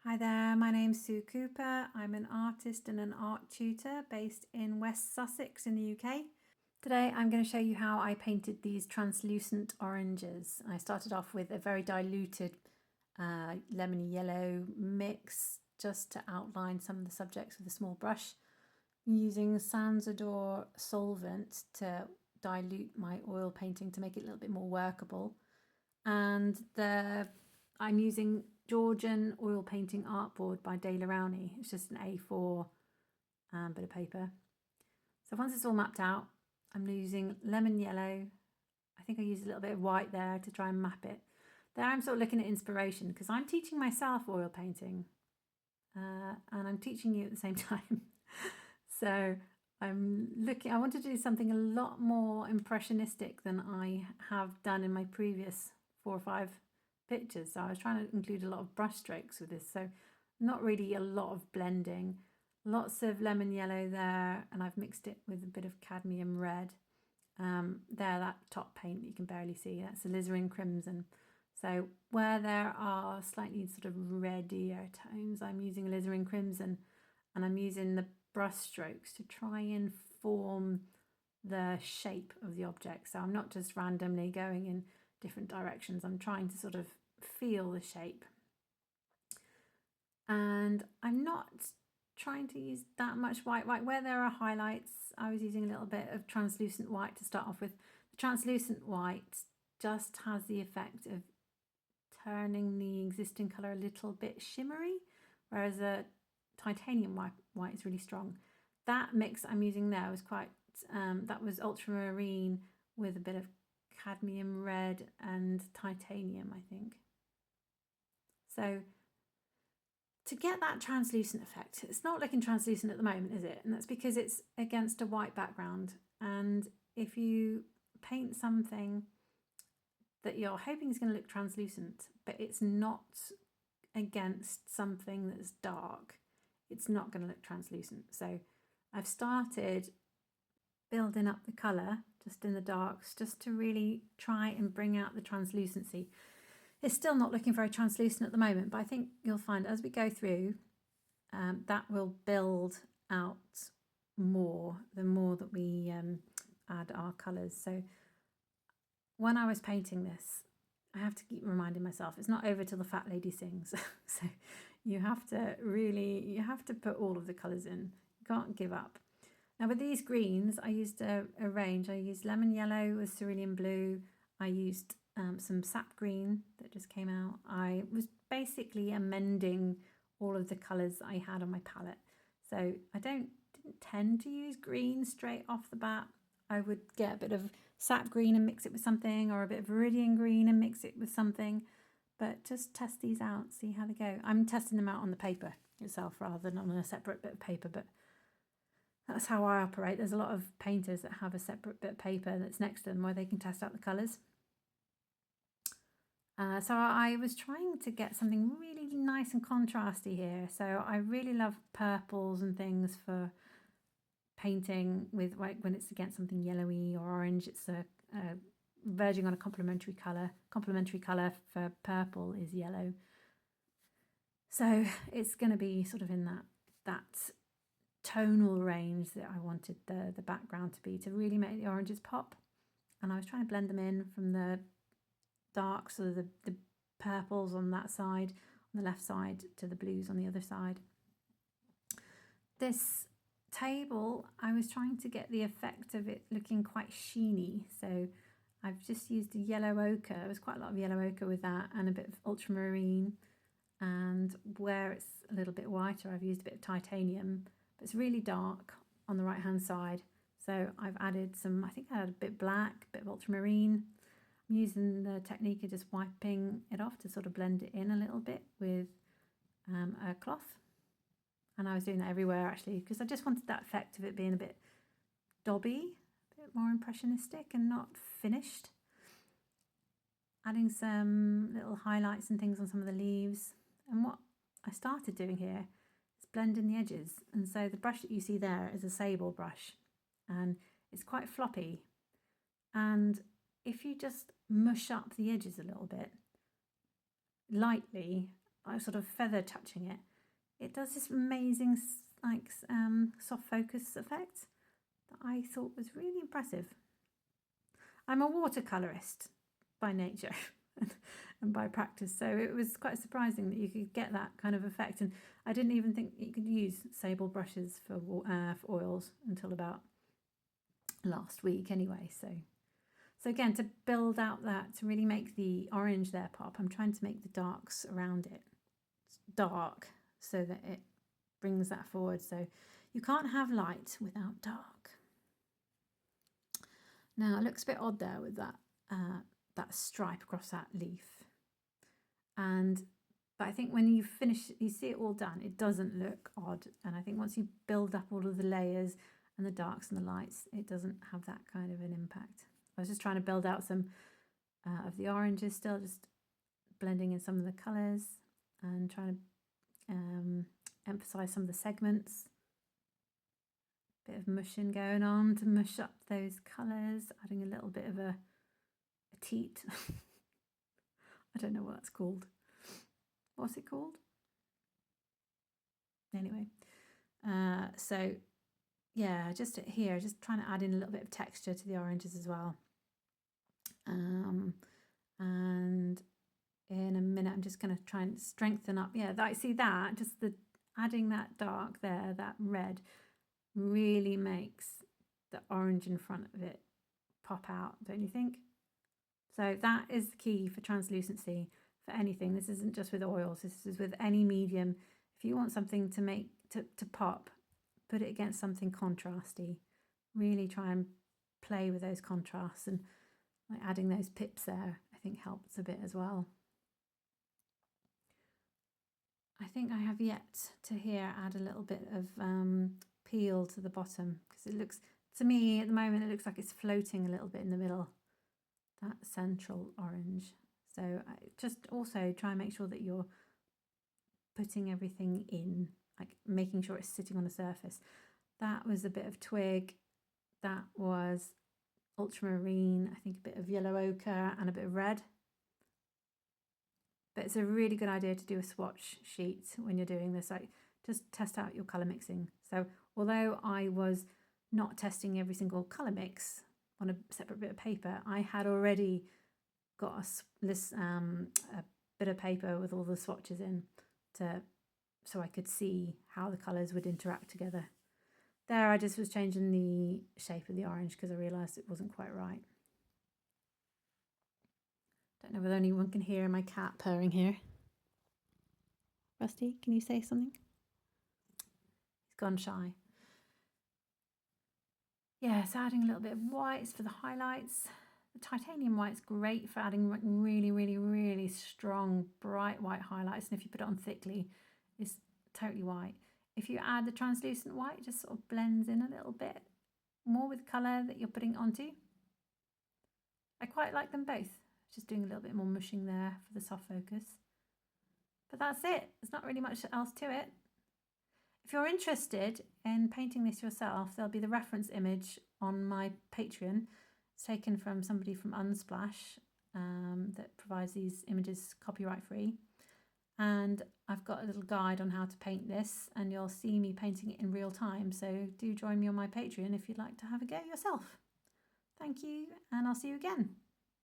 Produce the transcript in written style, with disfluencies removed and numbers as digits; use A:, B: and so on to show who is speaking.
A: Hi there, my name's Sue Cooper. I'm an artist and an art tutor based in West Sussex in the UK. Today I'm going to show you how I painted these translucent oranges. I started off with a very diluted lemony yellow mix just to outline some of the subjects with a small brush. I'm using Sansador solvent to dilute my oil painting to make it a little bit more workable. And I'm using Georgian oil painting artboard by De La Rowney. It's just an A4 bit of paper. So once it's all mapped out, I'm using lemon yellow. I think I used a little bit of white there to try and map it. There I'm sort of looking at inspiration because I'm teaching myself oil painting and I'm teaching you at the same time. So I want to do something a lot more impressionistic than I have done in my previous 4 or 5 pictures. So I was trying to include a lot of brush strokes with this. So not really a lot of blending. Lots of lemon yellow there, and I've mixed it with a bit of cadmium red. That top paint that you can barely see, that's alizarin crimson. So where there are slightly sort of reddier tones, I'm using alizarin crimson, and I'm using the brush strokes to try and form the shape of the object. So I'm not just randomly going in different directions. I'm trying to sort of feel the shape. And I'm not trying to use that much white. Where there are highlights, I was using a little bit of translucent white to start off with. The translucent white just has the effect of turning the existing colour a little bit shimmery, whereas a titanium white is really strong. That mix I'm using there was quite, that was ultramarine with a bit of cadmium red and titanium, I think. So to get that translucent effect, it's not looking translucent at the moment, is it? And that's because it's against a white background. And if you paint something that you're hoping is going to look translucent, but it's not against something that's dark, it's not going to look translucent. So I've started building up the colour just in the darks, just to really try and bring out the translucency. It's still not looking very translucent at the moment, but I think you'll find as we go through, that will build out more, the more that we add our colours. So when I was painting this, I have to keep reminding myself, it's not over till the fat lady sings. So you have to put all of the colours in. You can't give up. Now with these greens, I used a range. I used lemon yellow with cerulean blue. I used some sap green that just came out. I was basically amending all of the colours I had on my palette. So I didn't tend to use green straight off the bat. I would get a bit of sap green and mix it with something, or a bit of viridian green and mix it with something. But just test these out, see how they go. I'm testing them out on the paper itself rather than on a separate bit of paper, but that's how I operate. There's a lot of painters that have a separate bit of paper that's next to them where they can test out the colours. So I was trying to get something really nice and contrasty here. So I really love purples and things for painting with, when it's against something yellowy or orange. It's verging on a complementary colour. Complementary colour for purple is yellow. So it's going to be sort of in that tonal range that I wanted the background to be, to really make the oranges pop. And I was trying to blend them in from the darks, so the purples on that side, on the left side, to the blues on the other side. This table, I was trying to get the effect of it looking quite sheeny, so I've just used a yellow ochre. There was quite a lot of yellow ochre with that, and a bit of ultramarine, and where it's a little bit whiter I've used a bit of titanium, but it's really dark on the right hand side, so I've added some, I think I had a bit black, a bit of ultramarine. I'm using the technique of just wiping it off to sort of blend it in a little bit with a cloth. And I was doing that everywhere actually, because I just wanted that effect of it being a bit dobby, a bit more impressionistic and not finished. Adding some little highlights and things on some of the leaves. And what I started doing here is blending the edges. And so the brush that you see there is a sable brush, and it's quite floppy. And if you just mush up the edges a little bit, lightly, sort of feather touching it, it does this amazing like soft focus effect that I thought was really impressive. I'm a watercolorist by nature and by practice, so it was quite surprising that you could get that kind of effect. And I didn't even think you could use sable brushes for oils until about last week anyway. So again, to build out that, to really make the orange there pop, I'm trying to make the darks around it dark so that it brings that forward. So you can't have light without dark. Now it looks a bit odd there with that that stripe across that leaf, but I think when you finish, you see it all done, it doesn't look odd. And I think once you build up all of the layers and the darks and the lights, it doesn't have that kind of an impact. I was just trying to build out some of the oranges still, just blending in some of the colours and trying to emphasise some of the segments. Bit of mushing going on to mush up those colours, adding a little bit of a teat. I don't know what that's called. What's it called? Anyway, so yeah, just here, just trying to add in a little bit of texture to the oranges as well. And in a minute, I'm just going to try and strengthen up. Yeah, I see that, just adding that dark there, that red, really makes the orange in front of it pop out, don't you think? So that is the key for translucency for anything. This isn't just with oils, this is with any medium. If you want something to make to pop, put it against something contrasty. Really try and play with those contrasts, and like adding those pips there, I think helps a bit as well. I think I have yet to here add a little bit of peel to the bottom, because it looks, to me at the moment, it looks like it's floating a little bit in the middle, that central orange. So I just also try and make sure that you're putting everything in, like making sure it's sitting on the surface. That was a bit of twig, that was ultramarine, I think a bit of yellow ochre and a bit of red. But it's a really good idea to do a swatch sheet when you're doing this, like just test out your colour mixing. So although I was not testing every single colour mix on a separate bit of paper, I had already got a bit of paper with all the swatches in, so I could see how the colours would interact together. There I just was changing the shape of the orange because I realised it wasn't quite right. Don't know whether anyone can hear my cat purring here. Rusty, can you say something? He's gone shy. Yeah, so adding a little bit of whites for the highlights. The titanium white's great for adding really, really, really strong, bright white highlights. And if you put it on thickly, it's totally white. If you add the translucent white, it just sort of blends in a little bit more with the colour that you're putting it onto. I quite like them both. Just doing a little bit more mushing there for the soft focus. But that's it. There's not really much else to it. If you're interested in painting this yourself, there'll be the reference image on my Patreon. It's taken from somebody from Unsplash that provides these images copyright free. And I've got a little guide on how to paint this, and you'll see me painting it in real time. So do join me on my Patreon if you'd like to have a go yourself. Thank you, and I'll see you again.